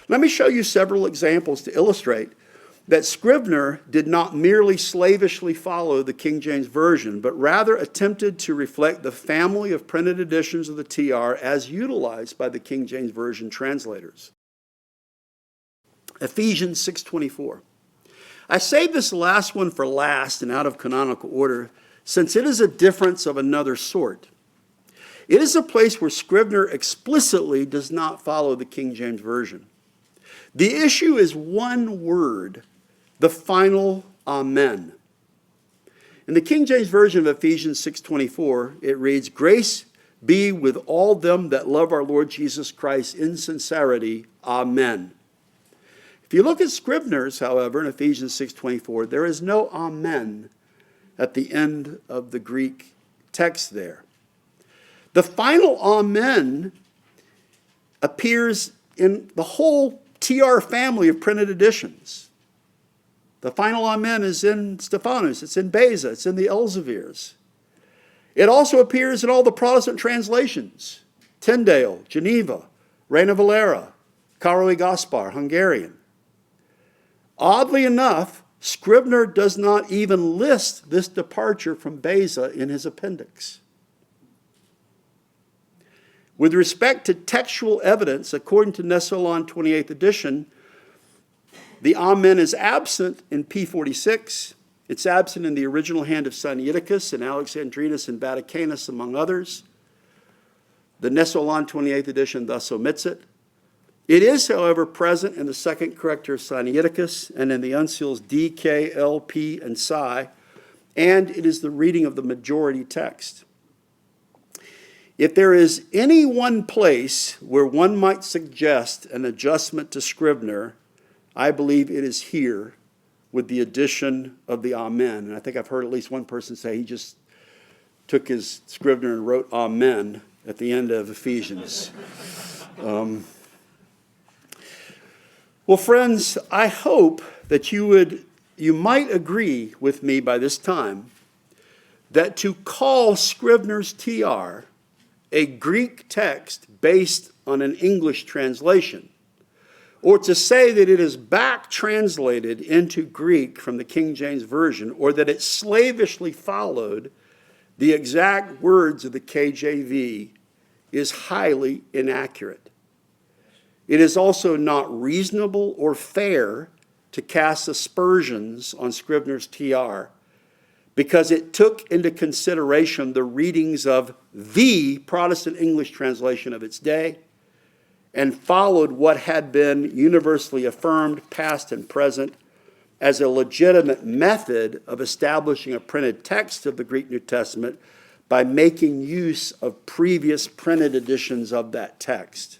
Let me show you several examples to illustrate that Scrivener did not merely slavishly follow the King James Version, but rather attempted to reflect the family of printed editions of the TR as utilized by the King James Version translators. Ephesians 6:24. I saved this last one for last and out of canonical order, since it is a difference of another sort. It is a place where Scrivener explicitly does not follow the King James Version. The issue is one word, the final Amen. In the King James Version of Ephesians 6:24, it reads, "Grace be with all them that love our Lord Jesus Christ in sincerity. Amen." If you look at Scrivener's, however, in Ephesians 6:24, there is no Amen at the end of the Greek text there. The final Amen appears in the whole TR family of printed editions. The final Amen is in Stephanus, it's in Beza, it's in the Elzevirs. It also appears in all the Protestant translations, Tyndale, Geneva, Reina Valera, Karoli Gaspar, Hungarian. Oddly enough, Scrivener does not even list this departure from Beza in his appendix. With respect to textual evidence, according to Nessolon 28th edition, the Amen is absent in P46. It's absent in the original hand of Sinaiticus and Alexandrinus and Vaticanus, among others. The Nessolon 28th edition thus omits it. It is, however, present in the second corrector of Sinaiticus and in the uncials D, K, L, P, and Psi, and it is the reading of the majority text. If there is any one place where one might suggest an adjustment to Scrivener, I believe it is here with the addition of the Amen. And I think I've heard at least one person say he just took his Scrivener and wrote Amen at the end of Ephesians. Well, friends, I hope that you might agree with me by this time that to call Scrivener's TR a Greek text based on an English translation, or to say that it is back translated into Greek from the King James Version, or that it slavishly followed the exact words of the KJV, is highly inaccurate. It is also not reasonable or fair to cast aspersions on Scrivener's TR, because it took into consideration the readings of the Protestant English translation of its day and followed what had been universally affirmed, past and present, as a legitimate method of establishing a printed text of the Greek New Testament by making use of previous printed editions of that text.